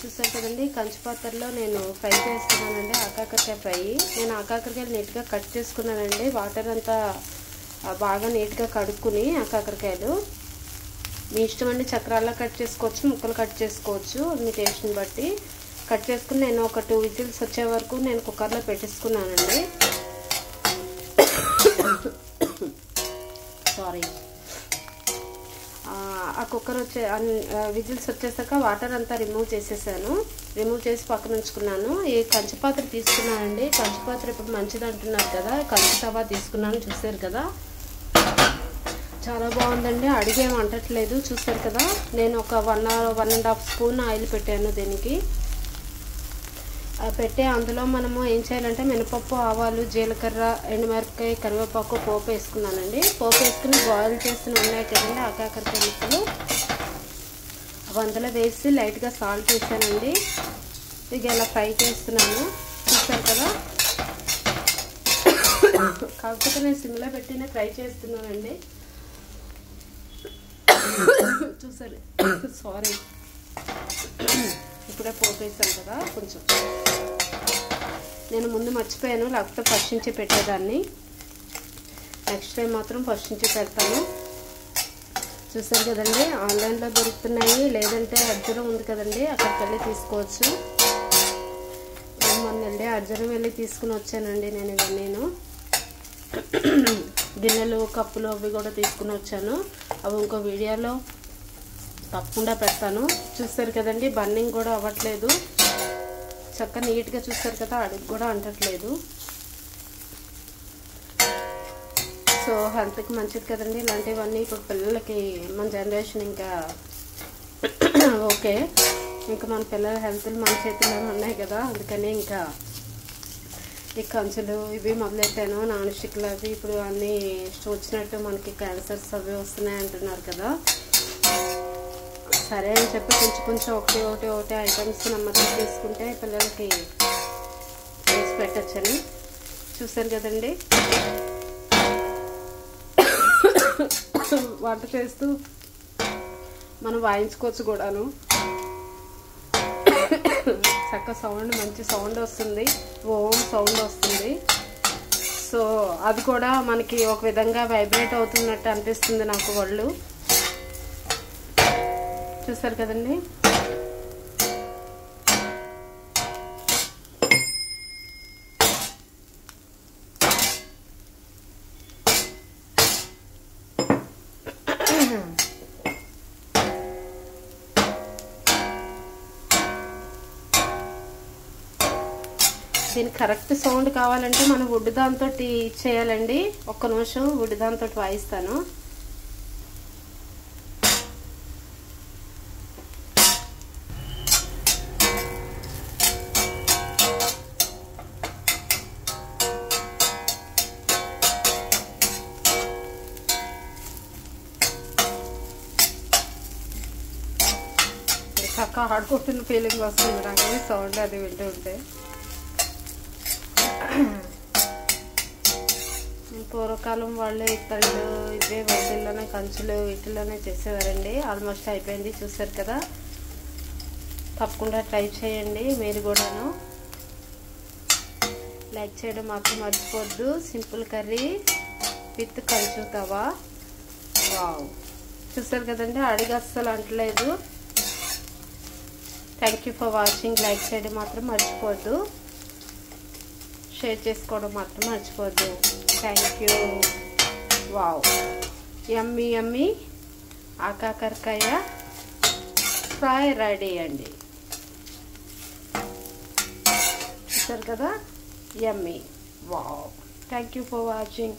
చూసారు కదండి, కంచు పాత్రలో నేను ఫ్రై చేస్తున్నానండి ఆకాకరకాయ ఫ్రై. నేను ఆకాకరకాయలు నీట్గా కట్ చేసుకున్నానండి. వాటర్ అంతా బాగా నీట్గా కడుక్కుని ఆకాకరకాయలు మీ ఇష్టం అండి. చక్రాల్లో కట్ చేసుకోవచ్చు, ముక్కలు కట్ చేసుకోవచ్చు, మీ టేస్ట్ని బట్టి కట్ చేసుకుని నేను ఒక 2 విజిల్స్ వచ్చే వరకు నేను కుక్కర్లో పెట్టేసుకున్నానండి. సారీ, ఆ కుక్కర్ విజిల్స్ వచ్చేసాక వాటర్ అంతా రిమూవ్ చేసేసాను. రిమూవ్ చేసి పక్కన ఉంచుకున్నాను. ఈ కంచు పాత్ర తీసుకున్నానండి. కంచు పాత్ర ఇప్పుడు మంచిది అంటున్నారు కదా, కంచు తవా తీసుకున్నాను. చూసారు కదా, చాలా బాగుందండి. అడిగేం అంటట్లేదు. చూసారు కదా, నేను ఒక 1.5 స్పూన్ ఆయిల్ పెట్టాను దీనికి. పెట్టి అందులో మనము ఏం చేయాలంటే మినపప్పు, ఆవాలు, జీలకర్ర, ఎండుమిరపకాయ, కరివేపాకు పోపు వేసుకున్నానండి. పోపు వేసుకుని బాయిల్ చేసిన ఉన్నాయి కదండి ఆకాకరకాయ ముక్కలు, అవి అందులో వేసి లైట్గా సాల్ట్ వేసానండి. ఇక ఇలా ఫ్రై చేస్తున్నాను. చూసారు కదా, కాకపోతే నేను సిమ్లో పెట్టిన ఫ్రై చేస్తున్నానండి. చూసారు, సారీ, ఇప్పుడే పోపు వేసాను కదా కొంచెం. నేను ముందు మర్చిపోయాను, లేకపోతే ఫస్ట్ నుంచి పెట్టేదాన్ని. నెక్స్ట్ టైం మాత్రం ఫస్ట్ నుంచి పెడతాను. చూసారు కదండి, ఆన్లైన్లో దొరుకుతున్నాయి, లేదంటే అర్జునం ఉంది కదండి, అక్కడికి వెళ్ళి తీసుకోవచ్చు. మొన్న వెళ్ళి అర్జునం వెళ్ళి తీసుకుని వచ్చానండి నేను. ఇవన్నీ గిన్నెలు, కప్పులు అవి కూడా తీసుకుని వచ్చాను. అవి ఇంకో వీడియోలో తప్పకుండా పెడతాను. చూస్తారు కదండి, బర్నింగ్ కూడా అవ్వట్లేదు, చక్కగా నీట్గా. చూస్తారు కదా, అడుగు కూడా అంటట్లేదు. సో హెల్త్కి మంచిది కదండి ఇలాంటివన్నీ. ఇప్పుడు పిల్లలకి మన జనరేషన్ ఇంకా ఓకే, ఇంకా మన పిల్లల హెల్త్లు మన చేతుల్లోనే ఉన్నాయి కదా, అందుకని ఇంకా ఈ కంచులు ఇవి మొదలెట్టాను. నాన్ స్టిక్లు అవి ఇప్పుడు అన్నీ వచ్చినట్టు మనకి క్యాన్సర్స్ అవి వస్తున్నాయి అంటున్నారు కదా. సరే అని చెప్పి కొంచెం ఒకటి ఐటమ్స్ నెమ్మదిగా తీసుకుంటే పిల్లలకి వేసి పెట్టచ్చని. చూసారు కదండి, వంట చేస్తూ మనం వాయించుకోవచ్చు కూడాను. చక్క సౌండ్, మంచి సౌండ్ వస్తుంది, ఓం సౌండ్ వస్తుంది. సో అది కూడా మనకి ఒక విధంగా వైబ్రేట్ అవుతున్నట్టు అనిపిస్తుంది నాకు ఒళ్ళు. చూసారు కదండి, దీనికి కరెక్ట్ సౌండ్ కావాలంటే మనం వుడ్ దాంతో చేయాలండి. ఒక్క నిమిషం వుడ్ దాంతో వాయిస్తాను. చక్కగా ఆడుకుంటున్న ఫీలింగ్ వస్తుంది నాకు సౌండ్ అది వింటూ ఉంటే. పూర్వకాలం వాళ్ళు ఇత్తళ్ళు ఇవే వీటిల్లోనే, కంచులు వీటిల్లోనే చేసేవారండి. ఆల్మోస్ట్ అయిపోయింది. చూసారు కదా, తప్పకుండా ట్రై చేయండి మీరు కూడాను. లైక్ చేయడం మాత్రం మర్చిపోద్దు. సింపుల్ కర్రీ విత్ కంచు తవా. వావ్, చూసారు కదండి, అడిగి అస్సలు అంటలేదు. Thank you for watching. Like చేయడం మాత్రం మర్చిపోద్దు, షేర్ చేసుకోవడం మాత్రం మర్చిపోద్దు. Thank you. Wow, yummy yummy ఆకాకరకాయ ఫ్రై రెడీ అండి. చూసారు కదా, yummy. Wow, thank you for watching.